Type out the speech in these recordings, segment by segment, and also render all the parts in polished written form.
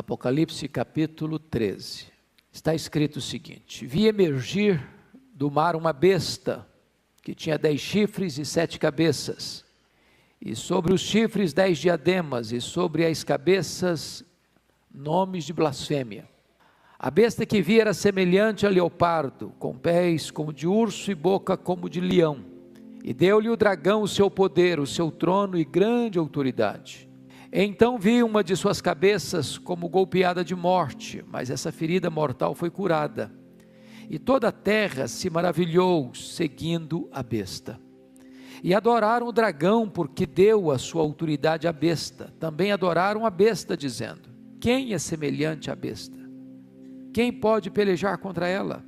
Apocalipse capítulo 13, está escrito o seguinte: vi emergir do mar uma besta, que tinha 10 chifres e 7 cabeças, e sobre os chifres 10 diademas, e sobre as cabeças nomes de blasfêmia. A besta que vi era semelhante a leopardo, com pés como de urso e boca como de leão, e deu-lhe o dragão o seu poder, o seu trono e grande autoridade. Então vi uma de suas cabeças como golpeada de morte, mas essa ferida mortal foi curada. E toda a terra se maravilhou, seguindo a besta. E adoraram o dragão, porque deu a sua autoridade à besta. Também adoraram a besta, dizendo: quem é semelhante à besta? Quem pode pelejar contra ela?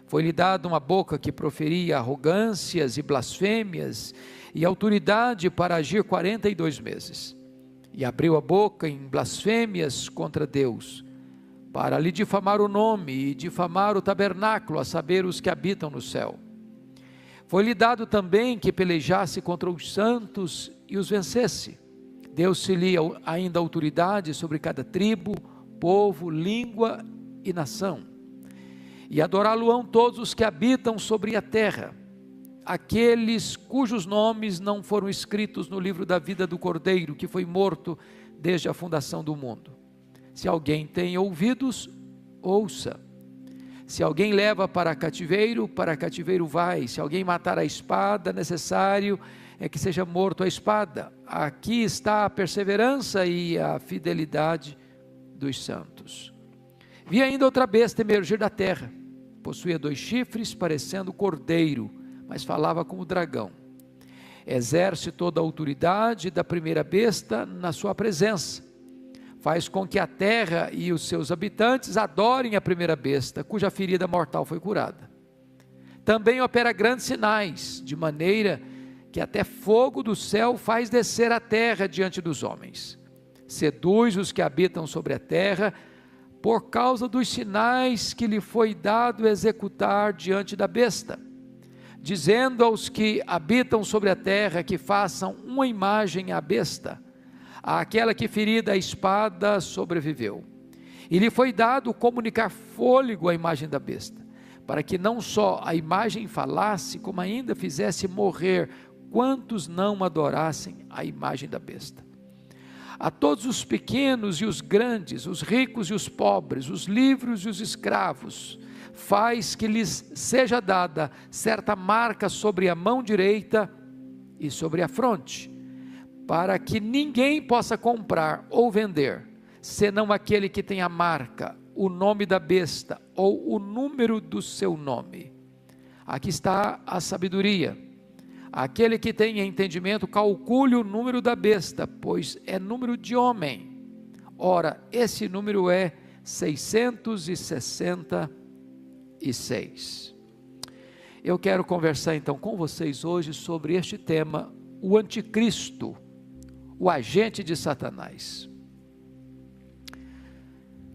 Foi-lhe dada uma boca que proferia arrogâncias e blasfêmias, e autoridade para agir 42 meses. E abriu a boca em blasfêmias contra Deus, para lhe difamar o nome e difamar o tabernáculo, a saber, os que habitam no céu. Foi-lhe dado também que pelejasse contra os santos e os vencesse. Deu-se-lhe ainda autoridade sobre cada tribo, povo, língua e nação. E adorá-lo-ão todos os que habitam sobre a terra, aqueles cujos nomes não foram escritos no livro da vida do Cordeiro, que foi morto desde a fundação do mundo. Se alguém tem ouvidos, ouça. Se alguém leva para cativeiro vai. Se alguém matar a espada, necessário é que seja morto a espada. Aqui está a perseverança e a fidelidade dos santos. Vi ainda outra besta emergir da terra. Possuía 2 chifres, parecendo cordeiro, mas falava como dragão. Exerce toda a autoridade da primeira besta na sua presença. Faz com que a terra e os seus habitantes adorem a primeira besta, cuja ferida mortal foi curada. Também opera grandes sinais, de maneira que até fogo do céu faz descer a terra diante dos homens. Seduz os que habitam sobre a terra, por causa dos sinais que lhe foi dado executar diante da besta, dizendo aos que habitam sobre a terra que façam uma imagem à besta, àquela que ferida a espada sobreviveu. E lhe foi dado comunicar fôlego à imagem da besta, para que não só a imagem falasse, como ainda fizesse morrer quantos não adorassem a imagem da besta. A todos os pequenos e os grandes, os ricos e os pobres, os livres e os escravos, faz que lhes seja dada certa marca sobre a mão direita e sobre a fronte, para que ninguém possa comprar ou vender, senão aquele que tem a marca, o nome da besta ou o número do seu nome. Aqui está a sabedoria. Aquele que tem entendimento, calcule o número da besta, pois é número de homem. Ora, esse número é 666. Eu quero conversar então com vocês hoje sobre este tema, o anticristo, o agente de Satanás.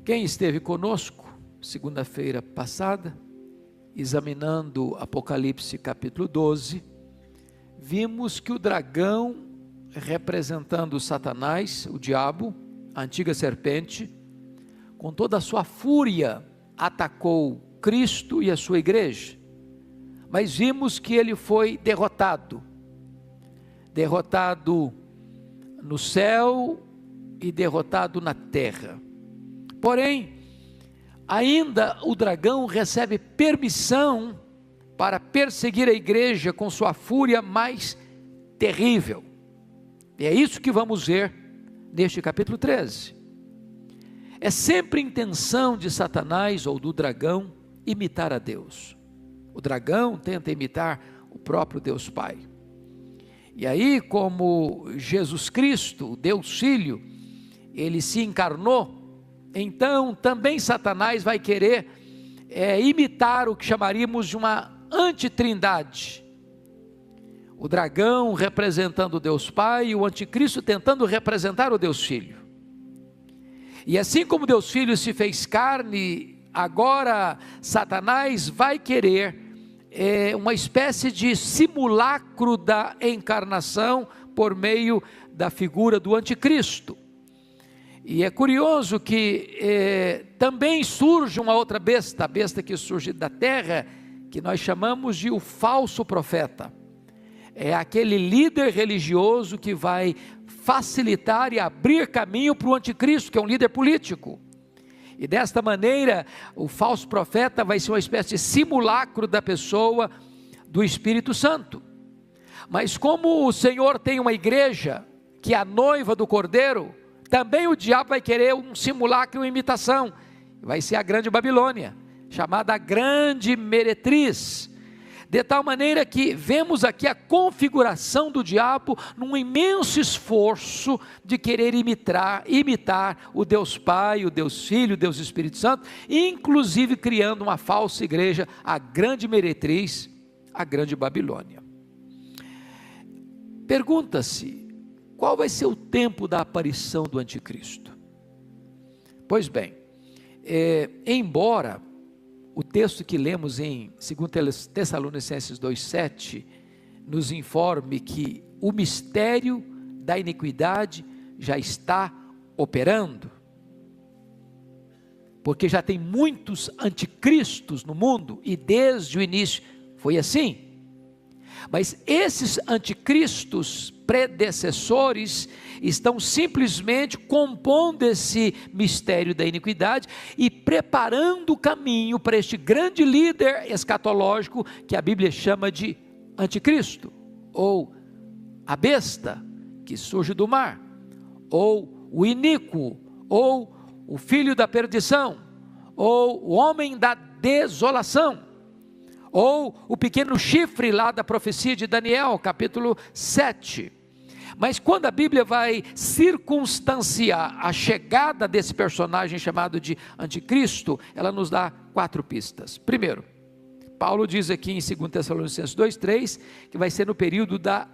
Quem esteve conosco, segunda-feira passada, examinando Apocalipse capítulo 12, vimos que o dragão, representando Satanás, o diabo, a antiga serpente, com toda a sua fúria, atacou Cristo e a sua igreja, mas vimos que ele foi derrotado no céu e derrotado na terra. Porém, ainda o dragão recebe permissão para perseguir a igreja com sua fúria mais terrível. E é isso que vamos ver neste capítulo 13. É sempre intenção de Satanás ou do dragão imitar a Deus. O dragão tenta imitar o próprio Deus Pai. E aí, como Jesus Cristo, Deus Filho, ele se encarnou, então também Satanás vai querer imitar o que chamaríamos de uma antitrindade. O dragão representando o Deus Pai e o anticristo tentando representar o Deus Filho. E assim como Deus Filho se fez carne, agora Satanás vai querer uma espécie de simulacro da encarnação por meio da figura do anticristo. E é curioso que também surge uma outra besta, a besta que surge da terra, que nós chamamos de o falso profeta. É aquele líder religioso que vai facilitar e abrir caminho para o anticristo, que é um líder político. E desta maneira, o falso profeta vai ser uma espécie de simulacro da pessoa do Espírito Santo. Mas como o Senhor tem uma igreja, que é a noiva do Cordeiro, também o diabo vai querer um simulacro, uma imitação. Vai ser a grande Babilônia, chamada a grande meretriz. De tal maneira que vemos aqui a configuração do diabo num imenso esforço de querer imitar o Deus Pai, o Deus Filho, o Deus Espírito Santo, inclusive criando uma falsa igreja, a grande meretriz, a grande Babilônia. Pergunta-se, qual vai ser o tempo da aparição do anticristo? Pois bem, embora o texto que lemos em 2 Tessalonicenses 2,7 nos informe que o mistério da iniquidade já está operando, porque já tem muitos anticristos no mundo, e desde o início foi assim. Mas esses anticristos predecessores estão simplesmente compondo esse mistério da iniquidade e preparando o caminho para este grande líder escatológico que a Bíblia chama de anticristo, ou a besta que surge do mar, ou o iníquo, ou o filho da perdição, ou o homem da desolação, ou o pequeno chifre lá da profecia de Daniel, capítulo 7. Mas quando a Bíblia vai circunstanciar a chegada desse personagem chamado de anticristo, ela nos dá 4 pistas. Primeiro, Paulo diz aqui em 2 Tessalonicenses 2,3, que vai ser no período da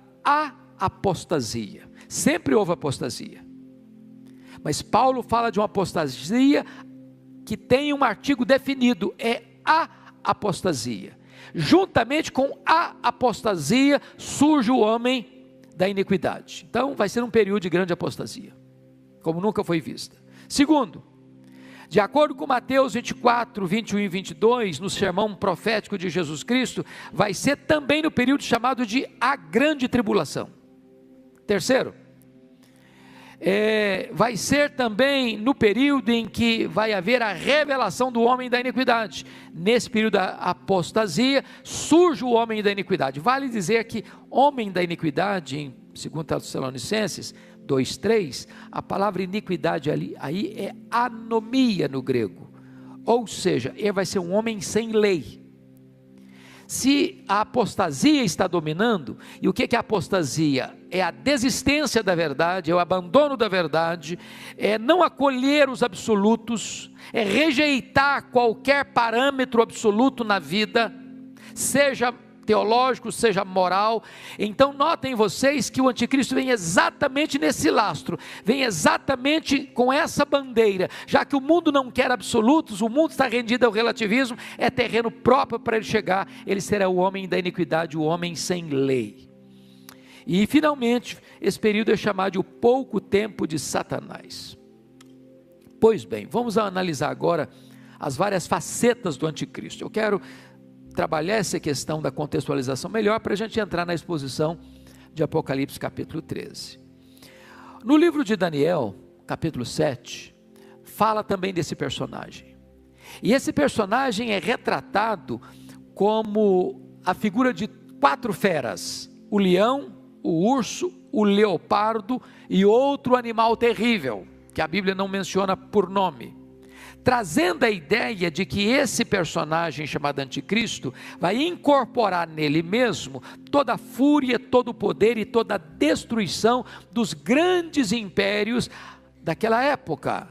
apostasia. Sempre houve apostasia, mas Paulo fala de uma apostasia que tem um artigo definido, é a apostasia. Juntamente com a apostasia surge o homem da iniquidade. Então vai ser um período de grande apostasia, como nunca foi vista. Segundo, de acordo com Mateus 24, 21 e 22, no sermão profético de Jesus Cristo, vai ser também no período chamado de a grande tribulação. Terceiro, vai ser também no período em que vai haver a revelação do homem da iniquidade. Nesse período da apostasia, surge o homem da iniquidade. Vale dizer que homem da iniquidade, em 2 Tessalonicenses 2,3, a palavra iniquidade aí é anomia no grego, ou seja, ele vai ser um homem sem lei. Se a apostasia está dominando, e o que é a apostasia? É a desistência da verdade, é o abandono da verdade, é não acolher os absolutos, é rejeitar qualquer parâmetro absoluto na vida, seja teológico, seja moral. Então notem vocês que o anticristo vem exatamente nesse lastro, vem exatamente com essa bandeira, já que o mundo não quer absolutos, o mundo está rendido ao relativismo, é terreno próprio para ele chegar, ele será o homem da iniquidade, o homem sem lei. E finalmente, esse período é chamado de o pouco tempo de Satanás. Pois bem, vamos analisar agora as várias facetas do anticristo. Eu quero trabalhar essa questão da contextualização melhor para a gente entrar na exposição de Apocalipse capítulo 13. No livro de Daniel, capítulo 7, fala também desse personagem. E esse personagem é retratado como a figura de 4 feras: o leão, o urso, o leopardo e outro animal terrível, que a Bíblia não menciona por nome, trazendo a ideia de que esse personagem chamado anticristo vai incorporar nele mesmo toda a fúria, todo o poder e toda a destruição dos grandes impérios daquela época: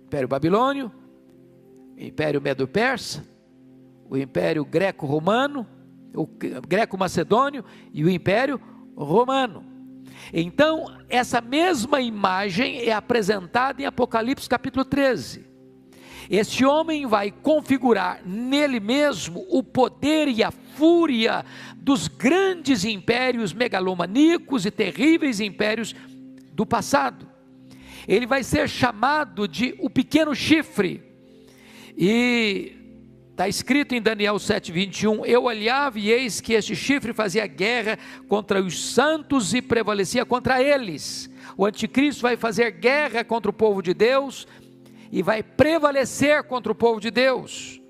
o Império Babilônio, o Império Medo-Persa, o Império Greco-Romano, o Greco-Macedônio e o Império Romano. Então essa mesma imagem é apresentada em Apocalipse capítulo 13. Este homem vai configurar nele mesmo o poder e a fúria dos grandes impérios megalomaníacos e terríveis impérios do passado. ele vai ser chamado de o pequeno chifre, e está escrito em Daniel 7:21, eu olhava e eis que este chifre fazia guerra contra os santos e prevalecia contra eles. O anticristo vai fazer guerra contra o povo de Deus e vai prevalecer contra o povo de Deus,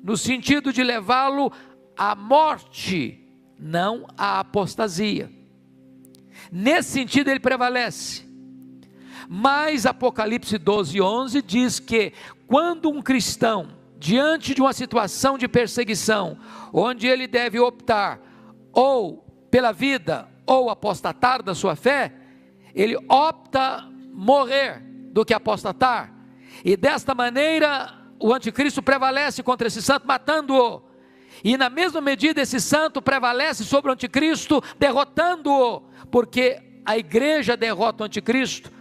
no sentido de levá-lo à morte, não à apostasia. Nesse sentido ele prevalece. Mas Apocalipse 12:11 diz que quando um cristão, diante de uma situação de perseguição, onde ele deve optar ou pela vida ou apostatar da sua fé, ele opta morrer do que apostatar, e desta maneira o anticristo prevalece contra esse santo, matando-o, e na mesma medida esse santo prevalece sobre o anticristo, derrotando-o, porque a igreja derrota o anticristo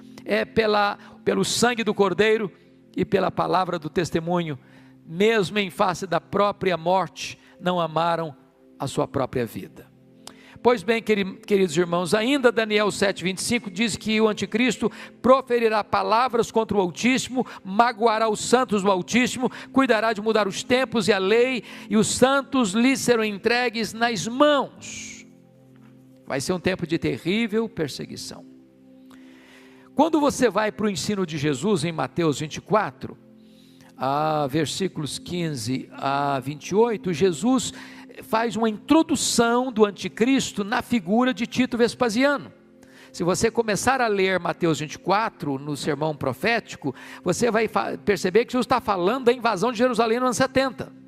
pelo sangue do Cordeiro e pela palavra do testemunho. Mesmo em face da própria morte, não amaram a sua própria vida. Pois bem, queridos irmãos, ainda Daniel 7:25 diz que o anticristo proferirá palavras contra o Altíssimo, magoará os santos do Altíssimo, cuidará de mudar os tempos e a lei, e os santos lhe serão entregues nas mãos. Vai ser um tempo de terrível perseguição. Quando você vai para o ensino de Jesus em Mateus 24, versículos 15 a 28, Jesus faz uma introdução do anticristo na figura de Tito Vespasiano. Se você começar a ler Mateus 24, no sermão profético, você vai perceber que Jesus está falando da invasão de Jerusalém no ano 70.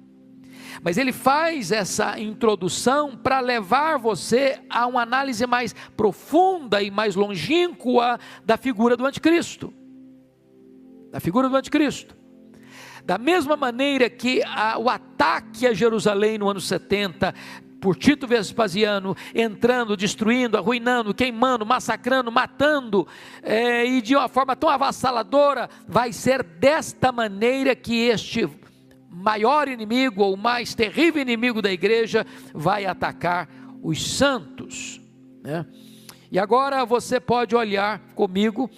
Mas ele faz essa introdução para levar você a uma análise mais profunda e mais longínqua da figura do anticristo. Da figura do anticristo. Da mesma maneira que o ataque a Jerusalém no ano 70, por Tito Vespasiano, entrando, destruindo, arruinando, queimando, massacrando, matando, e de uma forma tão avassaladora, vai ser desta maneira que este maior inimigo, ou mais terrível inimigo da igreja, vai atacar os santos, né? E agora você pode olhar comigo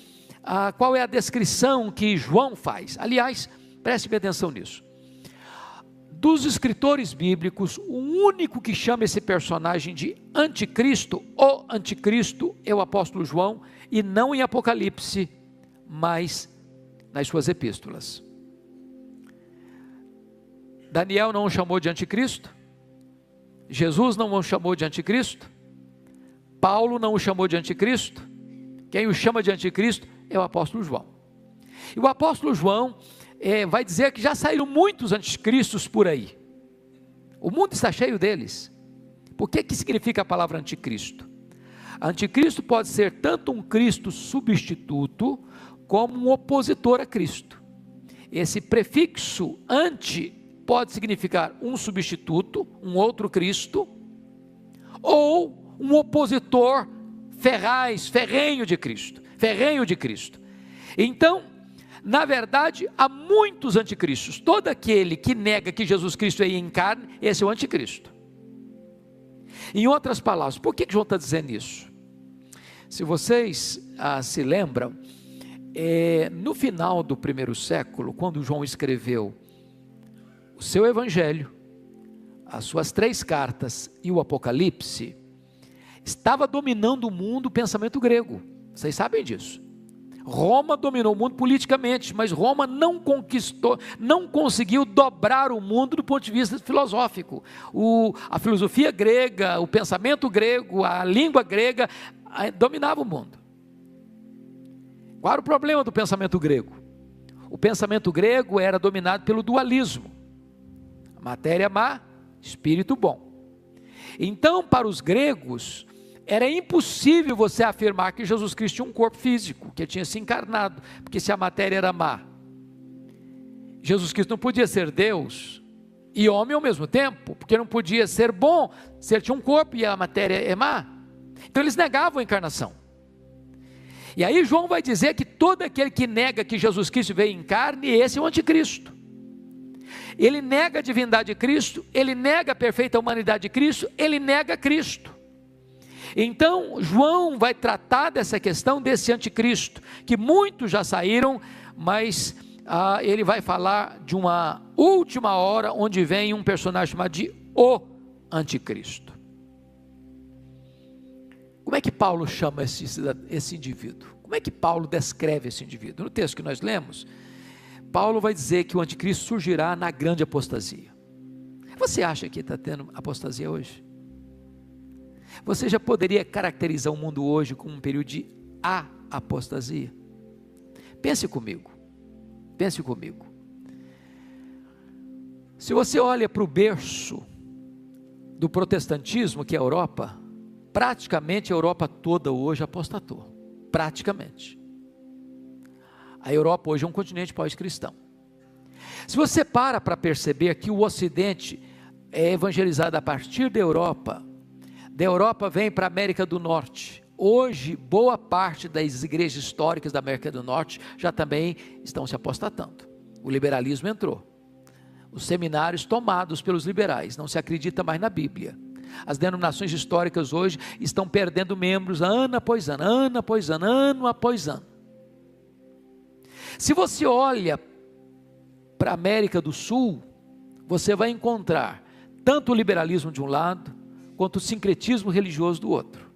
qual é a descrição que João faz. Aliás, preste bem atenção nisso. Dos escritores bíblicos, o único que chama esse personagem de anticristo, o anticristo, é o apóstolo João, e não em Apocalipse, mas nas suas epístolas. Daniel não o chamou de anticristo, Jesus não o chamou de anticristo, Paulo não o chamou de anticristo. Quem o chama de anticristo é o apóstolo João. E o apóstolo João vai dizer que já saíram muitos anticristos por aí. O mundo está cheio deles. Por que significa a palavra anticristo? Anticristo pode ser tanto um Cristo substituto, como um opositor a Cristo. Esse prefixo anti pode significar um substituto, um outro Cristo, ou um opositor ferrenho de Cristo. Então, na verdade, há muitos anticristos. Todo aquele que nega que Jesus Cristo é em carne, esse é o anticristo. Em outras palavras, por que João está dizendo isso? Se vocês se lembram, no final do primeiro século, quando João escreveu o seu evangelho, as suas 3 cartas e o Apocalipse, estava dominando o mundo o pensamento grego. Vocês sabem disso. Roma dominou o mundo politicamente, mas Roma não conseguiu dobrar o mundo do ponto de vista filosófico. A filosofia grega, o pensamento grego, a língua grega dominava o mundo. Qual era o problema do pensamento grego? O pensamento grego era dominado pelo dualismo. Matéria má, espírito bom. Então, para os gregos, era impossível você afirmar que Jesus Cristo tinha um corpo físico, que ele tinha se encarnado, porque se a matéria era má, Jesus Cristo não podia ser Deus e homem ao mesmo tempo, porque não podia ser bom se ele tinha um corpo e a matéria é má. Então eles negavam a encarnação. E aí João vai dizer que todo aquele que nega que Jesus Cristo veio em carne, esse é o anticristo. Ele nega a divindade de Cristo, ele nega a perfeita humanidade de Cristo, ele nega Cristo. Então João vai tratar dessa questão desse anticristo, que muitos já saíram, mas ele vai falar de uma última hora, onde vem um personagem chamado de o anticristo. Como é que Paulo chama esse indivíduo? Como é que Paulo descreve esse indivíduo? No texto que nós lemos, Paulo vai dizer que o anticristo surgirá na grande apostasia. Você acha que está tendo apostasia hoje? Você já poderia caracterizar o mundo hoje como um período de apostasia? Pense comigo. Se você olha para o berço do protestantismo, que é a Europa, praticamente a Europa toda hoje apostatou. Praticamente. A Europa hoje é um continente pós-cristão. Se você para perceber que o Ocidente é evangelizado a partir da Europa vem para a América do Norte. Hoje, boa parte das igrejas históricas da América do Norte já também estão se apostatando. O liberalismo entrou. Os seminários tomados pelos liberais, não se acredita mais na Bíblia. As denominações históricas hoje estão perdendo membros ano após ano, ano após ano. Se você olha para a América do Sul, você vai encontrar tanto o liberalismo de um lado, quanto o sincretismo religioso do outro.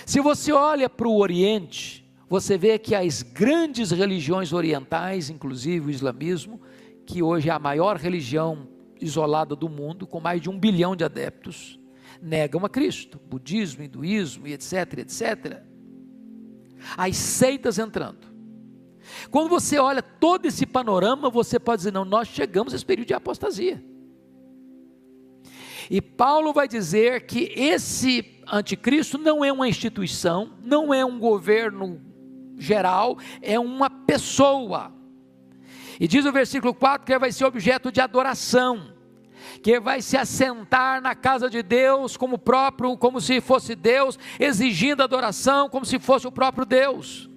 Se você olha para o Oriente, você vê que as grandes religiões orientais, inclusive o islamismo, que hoje é a maior religião isolada do mundo, com mais de 1 bilhão de adeptos, negam a Cristo, budismo, hinduísmo e etc, etc. As seitas entrando. Quando você olha todo esse panorama, você pode dizer, não, nós chegamos a esse período de apostasia. E Paulo vai dizer que esse anticristo não é uma instituição, não é um governo geral, é uma pessoa. E diz o versículo 4 que ele vai ser objeto de adoração, que ele vai se assentar na casa de Deus como se fosse Deus, exigindo adoração como se fosse o próprio Deus.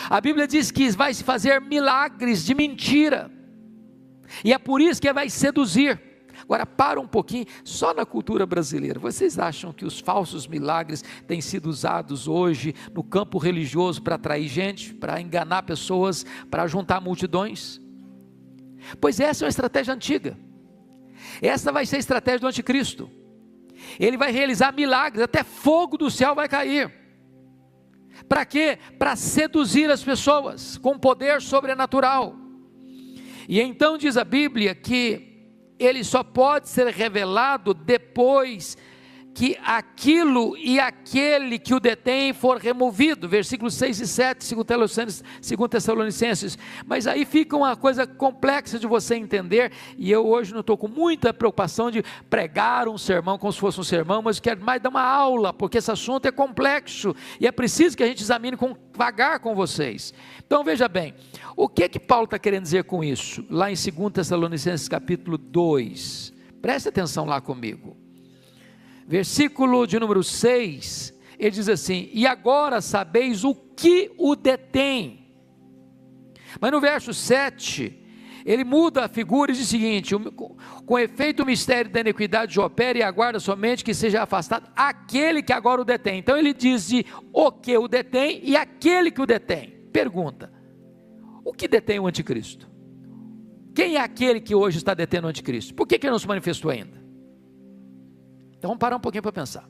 A Bíblia diz que vai se fazer milagres de mentira, e é por isso que ele vai seduzir. Agora para um pouquinho, só na cultura brasileira, vocês acham que os falsos milagres têm sido usados hoje no campo religioso para atrair gente, para enganar pessoas, para juntar multidões? Pois essa é uma estratégia antiga, essa vai ser a estratégia do anticristo. Ele vai realizar milagres, até fogo do céu vai cair. Para quê? Para seduzir as pessoas com poder sobrenatural. E então diz a Bíblia que ele só pode ser revelado depois que aquilo e aquele que o detém for removido, versículos 6 e 7, 2 Tessalonicenses, mas aí fica uma coisa complexa de você entender, e eu hoje não estou com muita preocupação de pregar um sermão como se fosse um sermão, mas quero mais dar uma aula, porque esse assunto é complexo, e é preciso que a gente examine devagar com vocês. Então veja bem, o que Paulo está querendo dizer com isso? Lá em 2 Tessalonicenses capítulo 2, preste atenção lá comigo. Versículo de número 6, ele diz assim, e agora sabeis o que o detém. Mas no verso 7, ele muda a figura e diz o seguinte, com efeito o mistério da iniquidade opera e aguarda somente que seja afastado aquele que agora o detém. Então ele diz de o que o detém e aquele que o detém. Pergunta, o que detém o anticristo? Quem é aquele que hoje está detendo o anticristo? Por que ele não se manifestou ainda? Então vamos parar um pouquinho para pensar.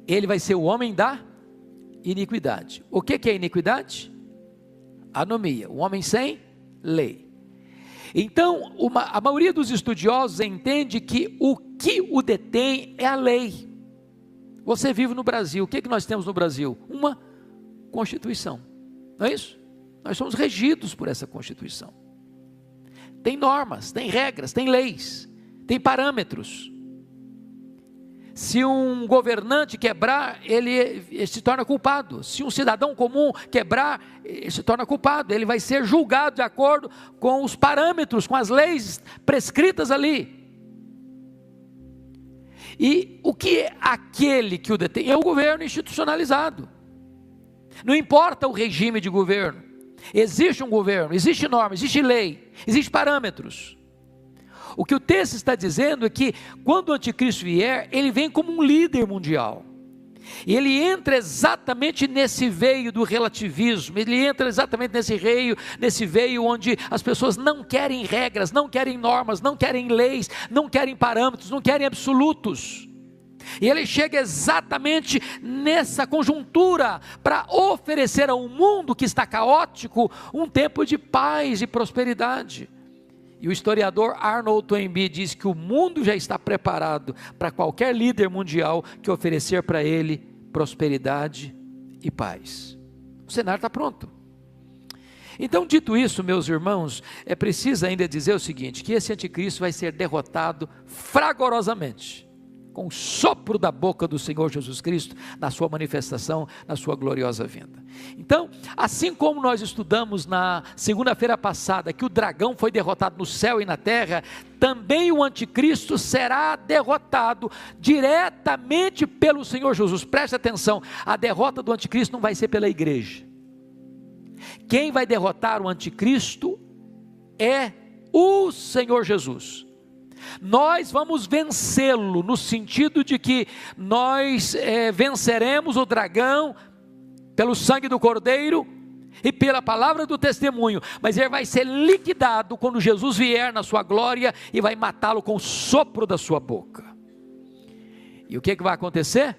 Ele vai ser o homem da iniquidade. O que é iniquidade? Anomia, o homem sem lei. Então a maioria dos estudiosos entende que o detém é a lei. Você vive no Brasil, o que nós temos no Brasil? Uma Constituição, não é isso? Nós somos regidos por essa Constituição. Tem normas, tem regras, tem leis, tem parâmetros. Se um governante quebrar, ele se torna culpado. Se um cidadão comum quebrar, ele se torna culpado. Ele vai ser julgado de acordo com os parâmetros, com as leis prescritas ali. E o que é aquele que o detém? É o governo institucionalizado. Não importa o regime de governo. Existe um governo, existe norma, existe lei, existe parâmetros. O que o texto está dizendo é que quando o anticristo vier, ele vem como um líder mundial. E ele entra exatamente nesse veio do relativismo, ele entra exatamente nesse veio onde as pessoas não querem regras, não querem normas, não querem leis, não querem parâmetros, não querem absolutos. E ele chega exatamente nessa conjuntura para oferecer ao mundo que está caótico um tempo de paz e prosperidade. E o historiador Arnold Toynbee diz que o mundo já está preparado para qualquer líder mundial que oferecer para ele prosperidade e paz. O cenário está pronto. Então, dito isso, meus irmãos, é preciso ainda dizer o seguinte, que esse anticristo vai ser derrotado fragorosamente, com o sopro da boca do Senhor Jesus Cristo, na sua manifestação, na sua gloriosa vinda. Então, assim como nós estudamos na segunda-feira passada, que o dragão foi derrotado no céu e na terra, também o anticristo será derrotado diretamente pelo Senhor Jesus. Preste atenção, a derrota do anticristo não vai ser pela igreja. Quem vai derrotar o anticristo é o Senhor Jesus. Nós vamos vencê-lo, no sentido de que nós venceremos o dragão pelo sangue do Cordeiro e pela palavra do testemunho, mas ele vai ser liquidado quando Jesus vier na sua glória e vai matá-lo com o sopro da sua boca. E o que vai acontecer?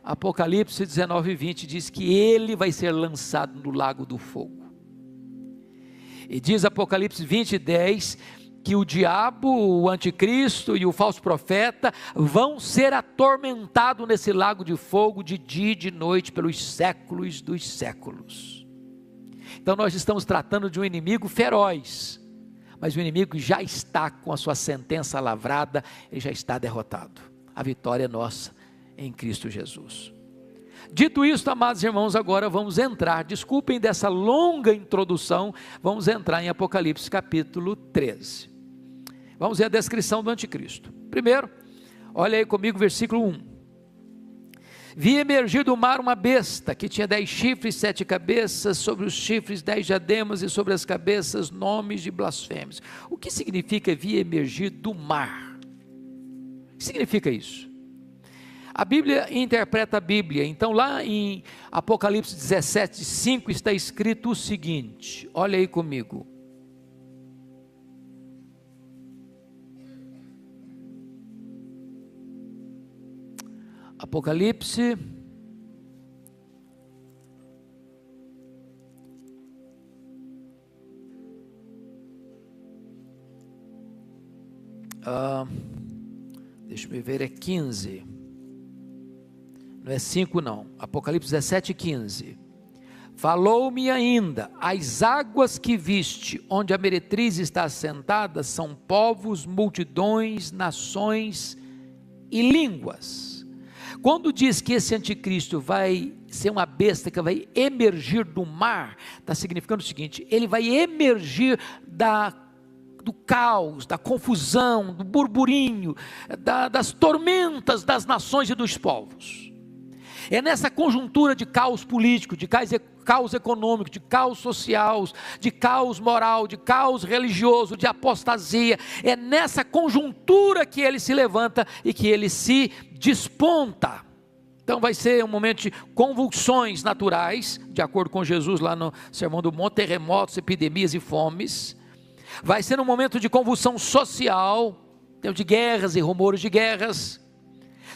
Apocalipse 19:20 diz que ele vai ser lançado no lago do fogo. E diz Apocalipse 20:10 que o diabo, o anticristo e o falso profeta vão ser atormentados nesse lago de fogo de dia e de noite pelos séculos dos séculos. Então nós estamos tratando de um inimigo feroz, mas o inimigo já está com a sua sentença lavrada, ele já está derrotado. A vitória é nossa em Cristo Jesus. Dito isso, amados irmãos, agora vamos entrar, desculpem dessa longa introdução, vamos entrar em Apocalipse capítulo 13. Vamos ver a descrição do anticristo. Primeiro, olha aí comigo versículo 1. Vi emergir do mar uma besta, que tinha 10 chifres, 7 cabeças, sobre os chifres 10 diademas, e sobre as cabeças nomes de blasfêmios. O que significa vi emergir do mar? O que significa isso? A Bíblia interpreta a Bíblia, então lá em Apocalipse 17:5 está escrito o seguinte, olha aí comigo. Apocalipse, deixa eu ver, é 15, não é 5 não, Apocalipse 17:15, falou-me ainda, as águas que viste, onde a meretriz está assentada, são povos, multidões, nações e línguas. Quando diz que esse anticristo vai ser uma besta que vai emergir do mar, está significando o seguinte, ele vai emergir do caos, da confusão, do burburinho, das tormentas das nações e dos povos. É nessa conjuntura de caos político, de caos econômico, de caos social, de caos moral, de caos religioso, de apostasia, é nessa conjuntura que ele se levanta e que ele se desponta. Então vai ser um momento de convulsões naturais, de acordo com Jesus lá no Sermão do Monte, terremotos, epidemias e fomes. Vai ser um momento de convulsão social, tempo de guerras e rumores de guerras.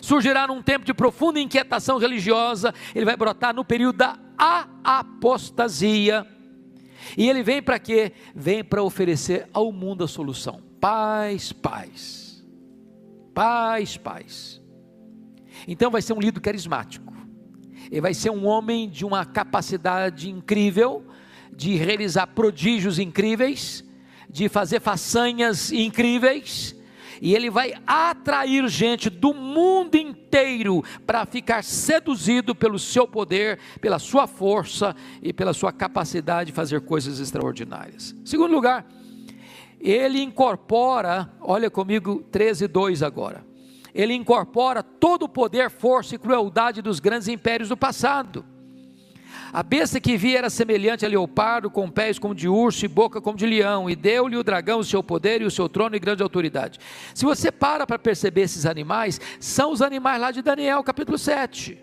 Surgirá num tempo de profunda inquietação religiosa, ele vai brotar no período da apostasia, e ele vem para quê? Vem para oferecer ao mundo a solução, paz, paz, paz, paz. Então vai ser um líder carismático, ele vai ser um homem de uma capacidade incrível, de realizar prodígios incríveis, de fazer façanhas incríveis, e ele vai atrair gente do mundo inteiro para ficar seduzido pelo seu poder, pela sua força e pela sua capacidade de fazer coisas extraordinárias. Segundo lugar, ele incorpora, olha comigo 13:2 agora, ele incorpora todo o poder, força e crueldade dos grandes impérios do passado. A besta que vi era semelhante a leopardo, com pés como de urso e boca como de leão, e deu-lhe o dragão o seu poder e o seu trono e grande autoridade. Se você para perceber esses animais, são os animais lá de Daniel, capítulo 7.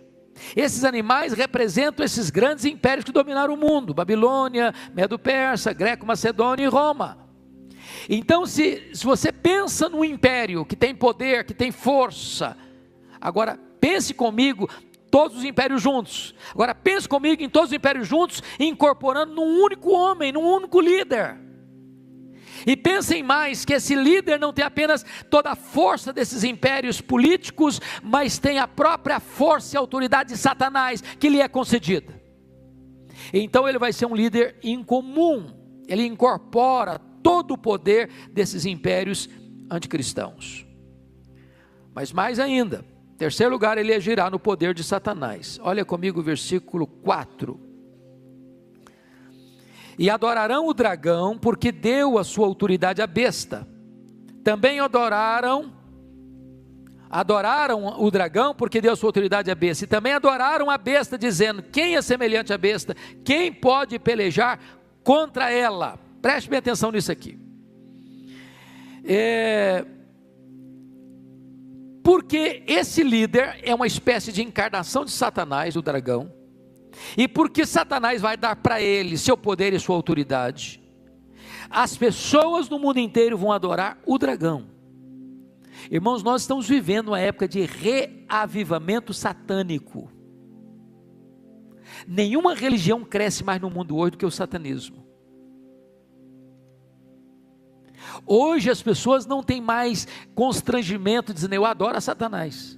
Esses animais representam esses grandes impérios que dominaram o mundo: Babilônia, Medo-Persa, Greco-Macedônia e Roma. Então, se você pensa num império que tem poder, que tem força, agora pense comigo, todos os impérios juntos. Agora pense comigo em todos os impérios juntos, incorporando num único homem, num único líder. E pensem mais, que esse líder não tem apenas toda a força desses impérios políticos, mas tem a própria força e autoridade de Satanás, que lhe é concedida. Então ele vai ser um líder incomum, ele incorpora todo o poder desses impérios anticristãos. Mas mais ainda, em terceiro lugar, ele agirá no poder de Satanás. Olha comigo o versículo 4. E adorarão o dragão, porque deu a sua autoridade à besta. Também adoraram o dragão, porque deu a sua autoridade à besta. E também adoraram a besta, dizendo: quem é semelhante à besta? Quem pode pelejar contra ela? Preste bem atenção nisso aqui. Porque esse líder é uma espécie de encarnação de Satanás, o dragão, e porque Satanás vai dar para ele seu poder e sua autoridade, as pessoas no mundo inteiro vão adorar o dragão. Irmãos, nós estamos vivendo uma época de reavivamento satânico. Nenhuma religião cresce mais no mundo hoje do que o satanismo. Hoje as pessoas não têm mais constrangimento dizendo: eu adoro a Satanás,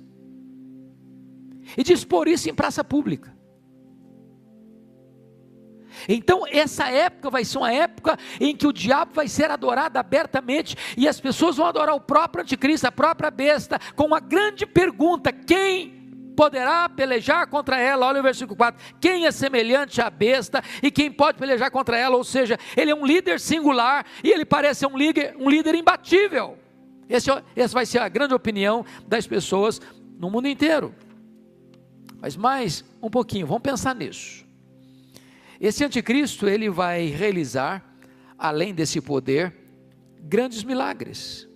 e dispor isso em praça pública. Então essa época vai ser uma época em que o diabo vai ser adorado abertamente, e as pessoas vão adorar o próprio anticristo, a própria besta, com uma grande pergunta: quem poderá pelejar contra ela? Olha o versículo 4, quem é semelhante à besta e quem pode pelejar contra ela? Ou seja, ele é um líder singular e ele parece ser um líder imbatível. Essa vai ser a grande opinião das pessoas no mundo inteiro. Mas mais um pouquinho, vamos pensar nisso. Esse anticristo, ele vai realizar, além desse poder, grandes milagres.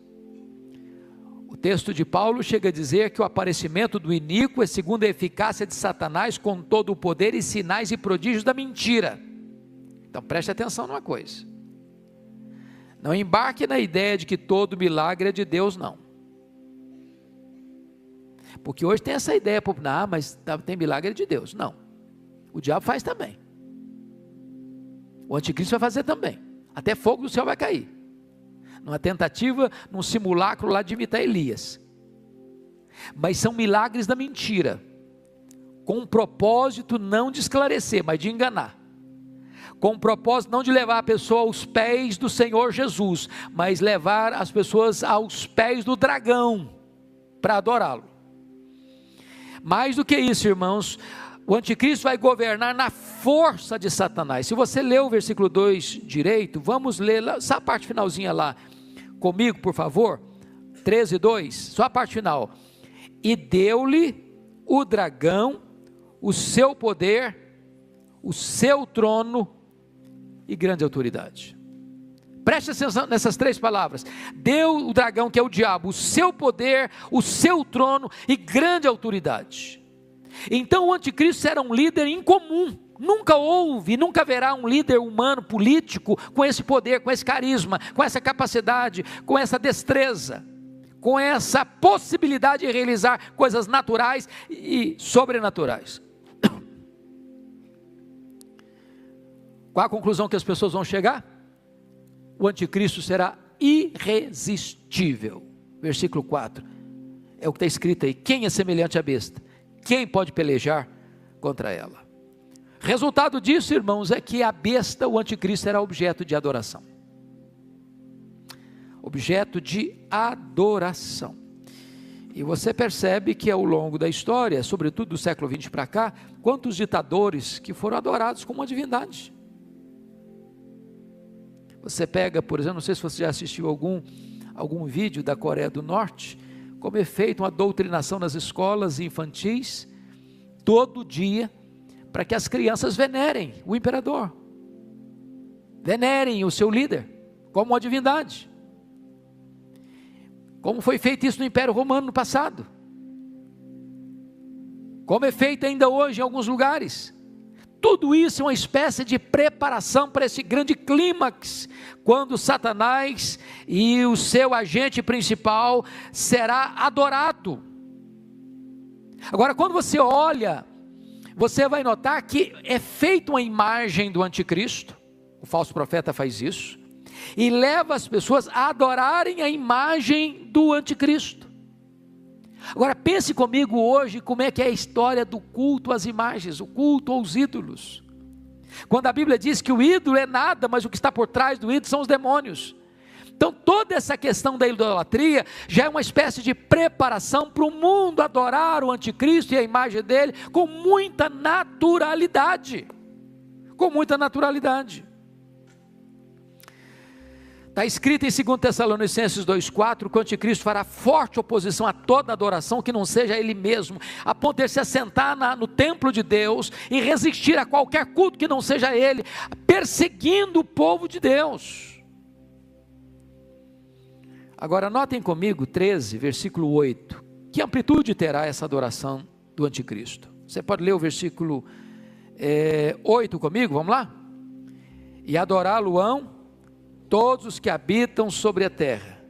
O texto de Paulo chega a dizer que o aparecimento do iníquo é segundo a eficácia de Satanás, com todo o poder e sinais e prodígios da mentira. Então preste atenção numa coisa: não embarque na ideia de que todo milagre é de Deus, não. Porque hoje tem essa ideia popular: mas tem milagre de Deus. Não, o diabo faz também, o anticristo vai fazer também, até fogo do céu vai cair, numa tentativa, num simulacro lá de imitar Elias. Mas são milagres da mentira, com um propósito não de esclarecer, mas de enganar, com um propósito não de levar a pessoa aos pés do Senhor Jesus, mas levar as pessoas aos pés do dragão, para adorá-lo. Mais do que isso, irmãos, o anticristo vai governar na força de Satanás. Se você ler o versículo 2 direito, vamos ler essa parte finalzinha lá comigo, por favor. 13:2, só a parte final. E deu-lhe o dragão o seu poder, o seu trono e grande autoridade. Preste atenção nessas três palavras: deu o dragão, que é o diabo, o seu poder, o seu trono e grande autoridade. Então o anticristo será um líder incomum. Nunca houve, nunca haverá um líder humano, político, com esse poder, com esse carisma, com essa capacidade, com essa destreza, com essa possibilidade de realizar coisas naturais e sobrenaturais. Qual a conclusão que as pessoas vão chegar? O anticristo será irresistível. Versículo 4, é o que está escrito aí: quem é semelhante à besta? Quem pode pelejar contra ela? Resultado disso, irmãos, é que a besta, o anticristo, será objeto de adoração. Objeto de adoração. E você percebe que ao longo da história, sobretudo do século XX para cá, quantos ditadores que foram adorados como uma divindade. Você pega, por exemplo, não sei se você já assistiu algum vídeo da Coreia do Norte, como é feita uma doutrinação nas escolas infantis, todo dia, para que as crianças venerem o imperador, venerem o seu líder como uma divindade, como foi feito isso no Império Romano no passado, como é feito ainda hoje em alguns lugares. Tudo isso é uma espécie de preparação para esse grande clímax, quando Satanás e o seu agente principal será adorado. Agora, quando você olha, você vai notar que é feita uma imagem do anticristo, o falso profeta faz isso, e leva as pessoas a adorarem a imagem do anticristo. Agora pense comigo hoje como é que é a história do culto às imagens, o culto aos ídolos. Quando a Bíblia diz que o ídolo é nada, mas o que está por trás do ídolo são os demônios. Então toda essa questão da idolatria já é uma espécie de preparação para o mundo adorar o anticristo e a imagem dele com muita naturalidade. Com muita naturalidade. Está escrito em 2 Tessalonicenses 2,4, que o anticristo fará forte oposição a toda adoração que não seja ele mesmo, a ponto de se assentar no templo de Deus e resistir a qualquer culto que não seja ele, perseguindo o povo de Deus. Agora notem comigo 13, versículo 8, que amplitude terá essa adoração do anticristo? Você pode ler o versículo 8 comigo, vamos lá? E adorá-lo-ão todos os que habitam sobre a terra,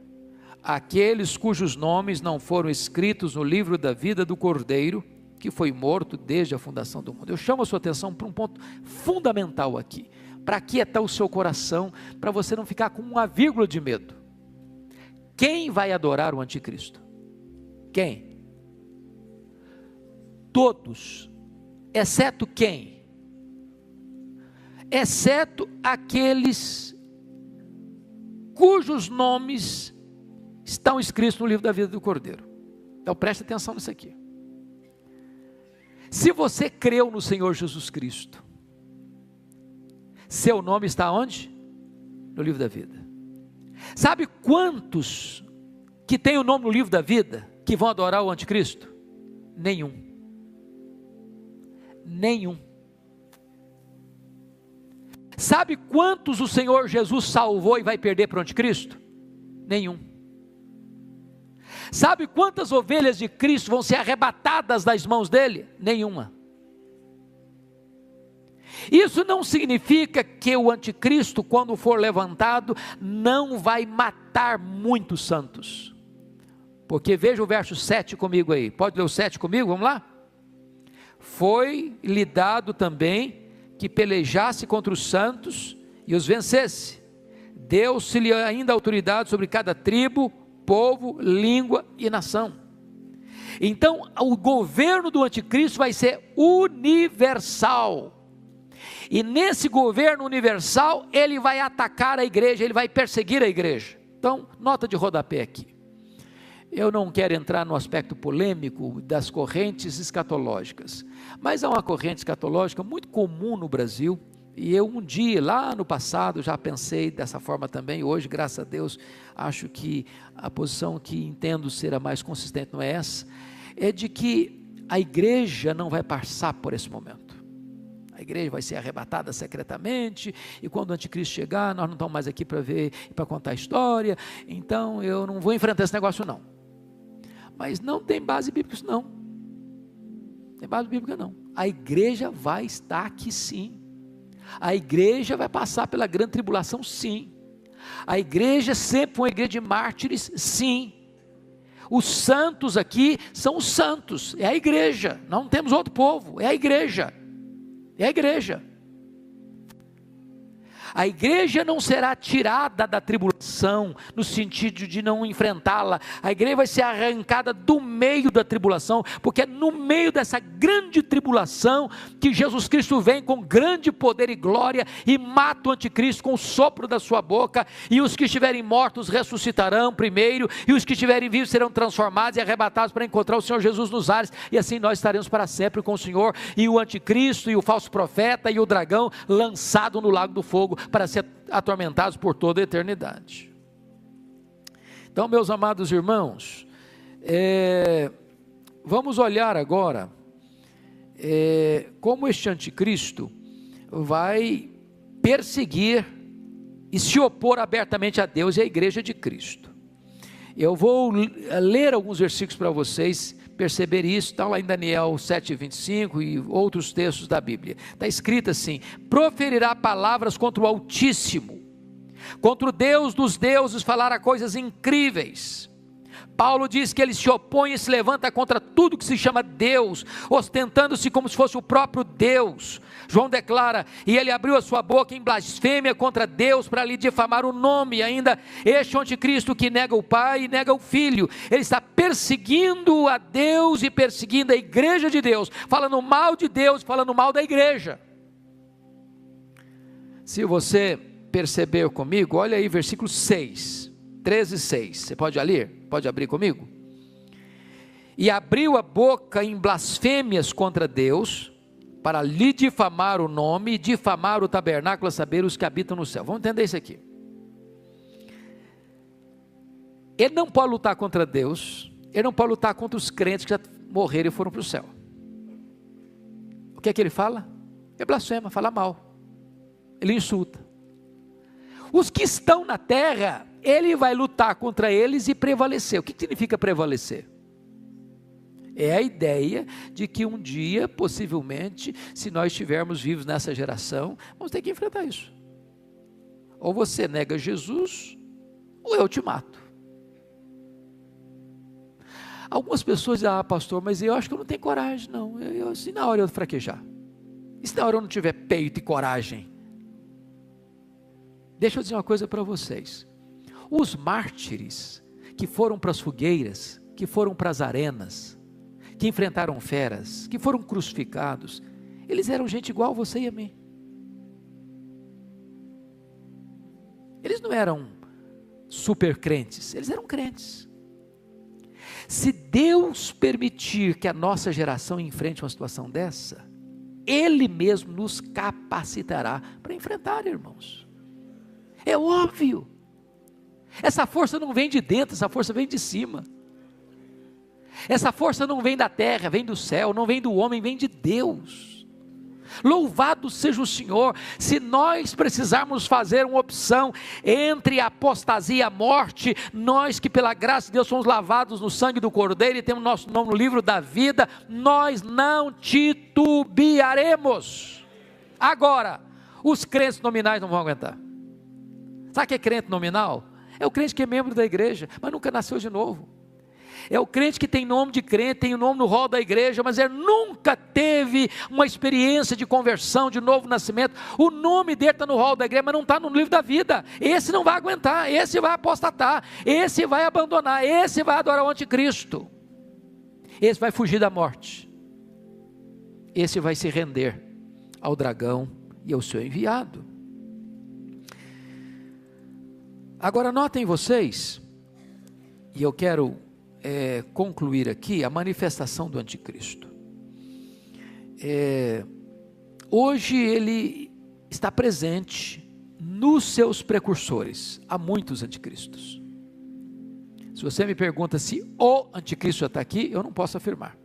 aqueles cujos nomes não foram escritos no livro da vida do Cordeiro, que foi morto desde a fundação do mundo. Eu chamo a sua atenção para um ponto fundamental aqui, para aquietar o seu coração, para você não ficar com uma vírgula de medo. Quem vai adorar o anticristo? Quem? Todos, exceto quem? Exceto aqueles cujos nomes estão escritos no livro da vida do Cordeiro. Então preste atenção nisso aqui. Se você creu no Senhor Jesus Cristo, seu nome está onde? No livro da vida. Sabe quantos que tem o nome no livro da vida que vão adorar o anticristo? Nenhum. Nenhum. Sabe quantos o Senhor Jesus salvou e vai perder para o anticristo? Nenhum. Sabe quantas ovelhas de Cristo vão ser arrebatadas das mãos dele? Nenhuma. Isso não significa que o anticristo, quando for levantado, não vai matar muitos santos. Porque veja o verso 7 comigo aí. Pode ler o 7 comigo? Vamos lá? Foi-lhe dado também que pelejasse contra os santos e os vencesse. Deu-se-lhe ainda autoridade sobre cada tribo, povo, língua e nação. Então o governo do anticristo vai ser universal, e nesse governo universal ele vai atacar a igreja, ele vai perseguir a igreja. Então nota de rodapé aqui, eu não quero entrar no aspecto polêmico das correntes escatológicas, mas há uma corrente escatológica muito comum no Brasil, e eu um dia, lá no passado, já pensei dessa forma também. Hoje, graças a Deus, acho que a posição que entendo ser a mais consistente não é essa, é de que a igreja não vai passar por esse momento. A igreja vai ser arrebatada secretamente, e quando o anticristo chegar, nós não estamos mais aqui para ver, para contar a história, então eu não vou enfrentar esse negócio não. Mas não tem base bíblica isso não. Tem base bíblica não. A igreja vai estar aqui sim. A igreja vai passar pela grande tribulação sim. A igreja sempre foi uma igreja de mártires sim. Os santos aqui são os santos, é a igreja, não temos outro povo, é a igreja. É a igreja. A igreja não será tirada da tribulação, no sentido de não enfrentá-la. A igreja vai ser arrancada do meio da tribulação, porque é no meio dessa grande tribulação que Jesus Cristo vem com grande poder e glória e mata o anticristo com o sopro da sua boca, e os que estiverem mortos ressuscitarão primeiro, e os que estiverem vivos serão transformados e arrebatados para encontrar o Senhor Jesus nos ares, e assim nós estaremos para sempre com o Senhor, e o anticristo e o falso profeta e o dragão lançado no lago do fogo, para ser atormentados por toda a eternidade. Então, meus amados irmãos, vamos olhar agora como este anticristo vai perseguir e se opor abertamente a Deus e à igreja de Cristo. Eu vou ler alguns versículos para vocês perceber isso. Está lá em Daniel 7:25 e outros textos da Bíblia. Está escrito assim: proferirá palavras contra o Altíssimo, contra o Deus dos deuses falará coisas incríveis. Paulo diz que ele se opõe e se levanta contra tudo que se chama Deus, ostentando-se como se fosse o próprio Deus. João declara: e ele abriu a sua boca em blasfêmia contra Deus para lhe difamar o nome. E ainda este anticristo que nega o Pai e nega o Filho, ele está perseguindo a Deus e perseguindo a igreja de Deus, falando mal de Deus, falando mal da igreja. Se você percebeu comigo, olha aí versículo 6, 13:6, você pode ler? Pode abrir comigo? E abriu a boca em blasfêmias contra Deus, para lhe difamar o nome e difamar o tabernáculo, a saber, os que habitam no céu. Vamos entender isso aqui. Ele não pode lutar contra Deus, ele não pode lutar contra os crentes que já morreram e foram para o céu. O que é que ele fala? Ele blasfema, fala mal, ele insulta. Os que estão na terra, ele vai lutar contra eles e prevalecer. O que significa prevalecer? É a ideia de que um dia, possivelmente, se nós estivermos vivos nessa geração, vamos ter que enfrentar isso. Ou você nega Jesus, ou eu te mato. Algumas pessoas dizem: pastor, mas eu acho que eu não tenho coragem, não. Se na hora eu fraquejar, e se na hora eu não tiver peito e coragem? Deixa eu dizer uma coisa para vocês. Os mártires que foram para as fogueiras, que foram para as arenas, que enfrentaram feras, que foram crucificados, eles eram gente igual a você e a mim. Eles não eram super crentes, eles eram crentes. Se Deus permitir que a nossa geração enfrente uma situação dessa, Ele mesmo nos capacitará para enfrentar, irmãos. É óbvio. Essa força não vem de dentro, essa força vem de cima. Essa força não vem da terra, vem do céu, não vem do homem, vem de Deus. Louvado seja o Senhor. Se nós precisarmos fazer uma opção entre a apostasia e a morte, nós que pela graça de Deus somos lavados no sangue do Cordeiro e temos nosso nome no livro da vida, nós não titubearemos. Agora, os crentes nominais não vão aguentar. Sabe o que é crente nominal? É o crente que é membro da igreja, mas nunca nasceu de novo. É o crente que tem nome de crente, tem o nome no rol da igreja, mas ele nunca teve uma experiência de conversão, de novo nascimento. O nome dele está no rol da igreja, mas não está no livro da vida. Esse não vai aguentar, esse vai apostatar, esse vai abandonar, esse vai adorar o anticristo, esse vai fugir da morte, esse vai se render ao dragão e ao seu enviado. Agora notem vocês, e eu quero concluir aqui a manifestação do anticristo. Hoje ele está presente nos seus precursores. Há muitos anticristos. Se você me pergunta se o anticristo já está aqui, eu não posso afirmar.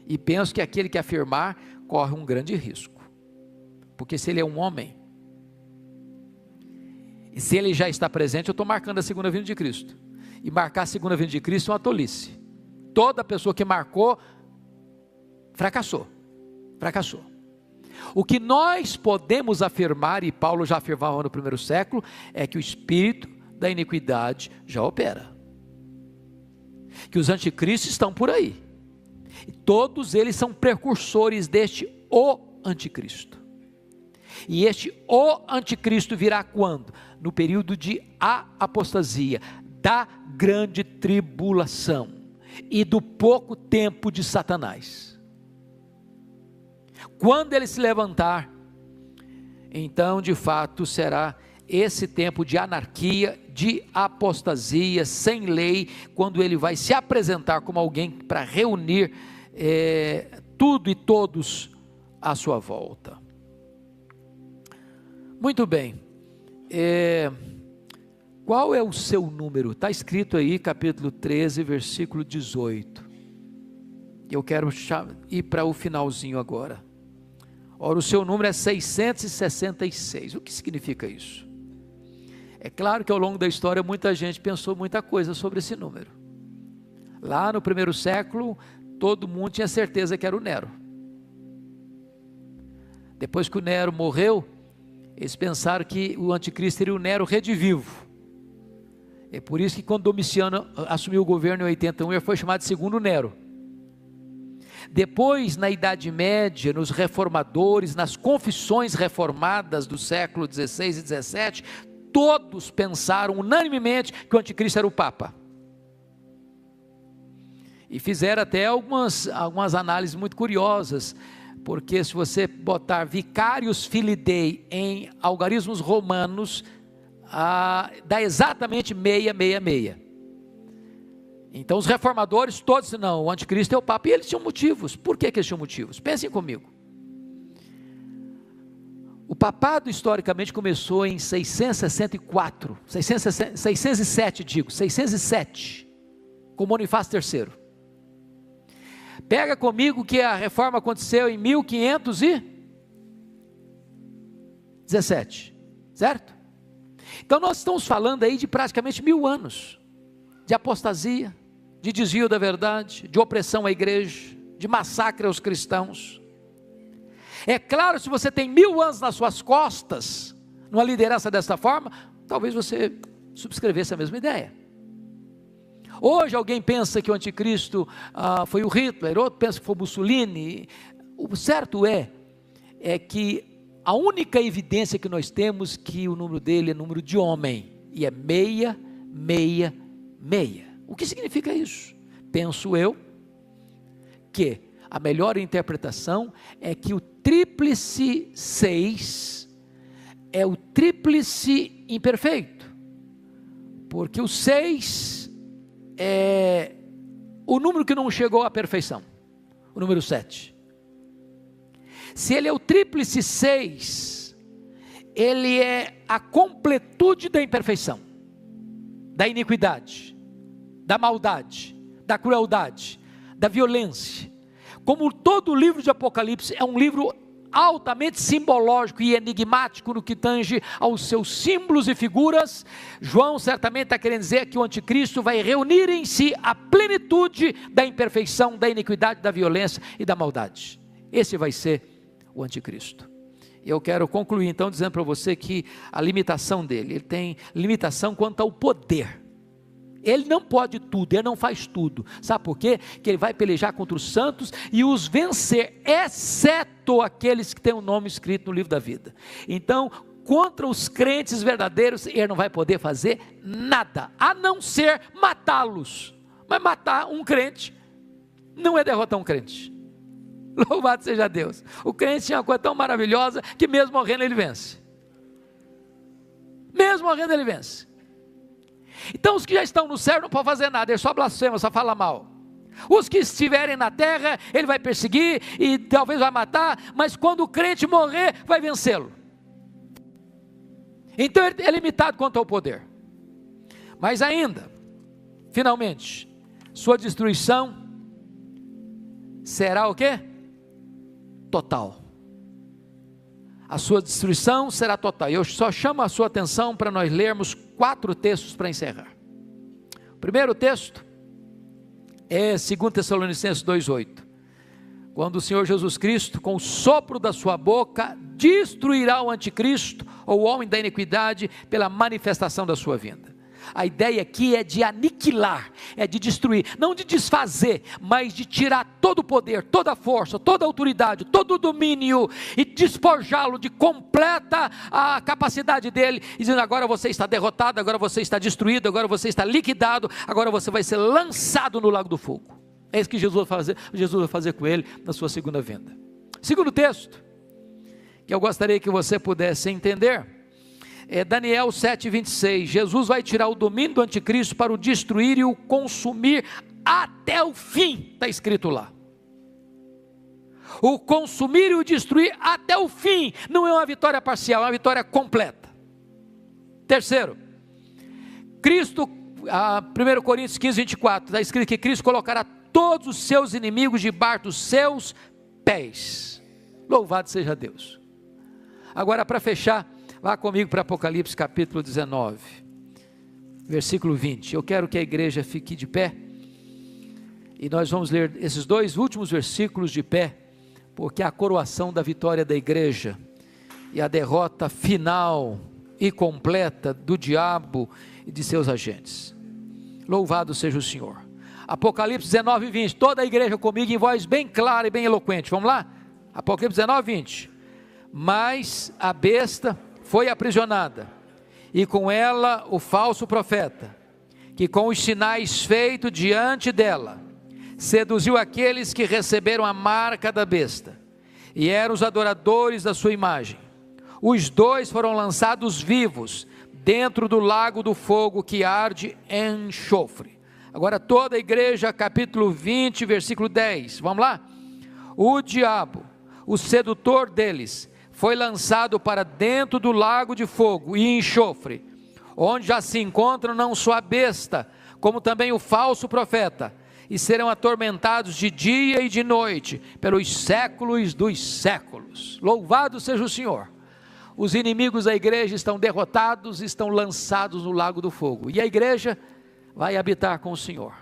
E penso que aquele que afirmar corre um grande risco. Porque se ele é um homem, e se ele já está presente, eu estou marcando a segunda vinda de Cristo. E marcar a segunda vinda de Cristo é uma tolice. Toda pessoa que marcou, fracassou. O que nós podemos afirmar, e Paulo já afirmava no primeiro século, é que o espírito da iniquidade já opera. Que os anticristos estão por aí. E todos eles são precursores deste o anticristo. E este o anticristo virá quando? No período de apostasia, da grande tribulação e do pouco tempo de Satanás. Quando ele se levantar, então de fato será esse tempo de anarquia, de apostasia, sem lei, quando ele vai se apresentar como alguém para reunir tudo e todos à sua volta. Muito bem, qual é o seu número? Está escrito aí, capítulo 13, versículo 18. Eu quero ir para o finalzinho agora. Ora, o seu número é 666. O que significa isso? É claro que ao longo da história muita gente pensou muita coisa sobre esse número. Lá no primeiro século, todo mundo tinha certeza que era o Nero. Depois que o Nero morreu, eles pensaram que o anticristo seria o Nero redivivo. É por isso que quando Domiciano assumiu o governo em 81, ele foi chamado de segundo Nero. Depois, na Idade Média, nos reformadores, nas confissões reformadas do século XVI e XVII, todos pensaram unanimemente que o anticristo era o Papa. E fizeram até algumas análises muito curiosas, porque se você botar Vicarius Filii Dei em algarismos romanos, dá exatamente 666. Então os reformadores todos disseram, não, o anticristo é o Papa, e eles tinham motivos. Por que eles tinham motivos? Pensem comigo. O papado historicamente começou em 607, com Bonifácio III. Pega comigo que a reforma aconteceu em 1517, certo? Então nós estamos falando aí de praticamente 1000 anos, de apostasia, de desvio da verdade, de opressão à igreja, de massacre aos cristãos. É claro, se você tem 1000 anos nas suas costas, numa liderança dessa forma, talvez você subscrevesse a mesma ideia. Hoje alguém pensa que o anticristo foi o Hitler, outro pensa que foi o Mussolini. O certo é que a única evidência que nós temos que o número dele é número de homem, e é 666. O que significa isso? Penso eu que a melhor interpretação é que o tríplice 6 é o tríplice imperfeito, porque o 6 é o número que não chegou à perfeição, o número 7. Se ele é o tríplice 6, ele é a completude da imperfeição, da iniquidade, da maldade, da crueldade, da violência. Como todo o livro de Apocalipse é um livro altamente simbológico e enigmático no que tange aos seus símbolos e figuras, João certamente está querendo dizer que o anticristo vai reunir em si a plenitude da imperfeição, da iniquidade, da violência e da maldade. Esse vai ser o anticristo. Eu quero concluir então dizendo para você que a limitação dele, ele tem limitação quanto ao poder. Ele não pode tudo, ele não faz tudo. Sabe por quê? Que ele vai pelejar contra os santos e os vencer, exceto aqueles que têm o nome escrito no livro da vida. Então, contra os crentes verdadeiros, ele não vai poder fazer nada, a não ser matá-los. Mas matar um crente não é derrotar um crente. Louvado seja Deus. O crente tinha uma coisa tão maravilhosa que mesmo morrendo ele vence. Mesmo morrendo ele vence. Então os que já estão no céu não podem fazer nada, ele só blasfema, só fala mal. Os que estiverem na terra, ele vai perseguir e talvez vai matar, mas quando o crente morrer, vai vencê-lo. Então ele é limitado quanto ao poder. Mas ainda, finalmente, sua destruição será o quê? Total. A sua destruição será total. Eu só chamo a sua atenção para nós lermos 4 textos para encerrar. O primeiro texto é 2 Tessalonicenses 2,8. Quando o Senhor Jesus Cristo, com o sopro da sua boca, destruirá o anticristo, ou o homem da iniquidade, pela manifestação da sua vinda. A ideia aqui é de aniquilar, é de destruir, não de desfazer, mas de tirar todo o poder, toda a força, toda a autoridade, todo o domínio, e despojá-lo de completa a capacidade dele, dizendo: agora você está derrotado, agora você está destruído, agora você está liquidado, agora você vai ser lançado no lago do fogo. É isso que Jesus vai fazer com ele na sua segunda vinda. Segundo texto, que eu gostaria que você pudesse entender, é Daniel 7,26, Jesus vai tirar o domínio do anticristo para o destruir e o consumir até o fim, está escrito lá. O consumir e o destruir até o fim, não é uma vitória parcial, é uma vitória completa. Terceiro, Cristo, 1 Coríntios 15, 24, está escrito que Cristo colocará todos os seus inimigos debaixo dos seus pés. Louvado seja Deus. Agora, para fechar, vá comigo para Apocalipse capítulo 19, versículo 20. Eu quero que a igreja fique de pé, e nós vamos ler esses dois últimos versículos de pé, porque é a coroação da vitória da igreja, e a derrota final e completa do diabo e de seus agentes. Louvado seja o Senhor. Apocalipse 19, 20, toda a igreja comigo em voz bem clara e bem eloquente, vamos lá? Apocalipse 19, 20. Mas a besta foi aprisionada, e com ela o falso profeta, que com os sinais feitos diante dela, seduziu aqueles que receberam a marca da besta, e eram os adoradores da sua imagem. Os dois foram lançados vivos, dentro do lago do fogo que arde em enxofre. Agora toda a igreja, capítulo 20, versículo 10, vamos lá? O diabo, o sedutor deles, foi lançado para dentro do lago de fogo e enxofre, onde já se encontram não só a besta, como também o falso profeta, e serão atormentados de dia e de noite, pelos séculos dos séculos. Louvado seja o Senhor. Os inimigos da igreja estão derrotados, estão lançados no lago do fogo, e a igreja vai habitar com o Senhor.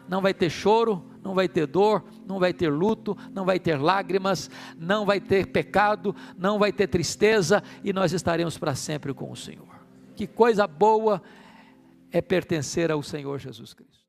Não vai ter choro, não vai ter dor, não vai ter luto, não vai ter lágrimas, não vai ter pecado, não vai ter tristeza, e nós estaremos para sempre com o Senhor. Que coisa boa é pertencer ao Senhor Jesus Cristo.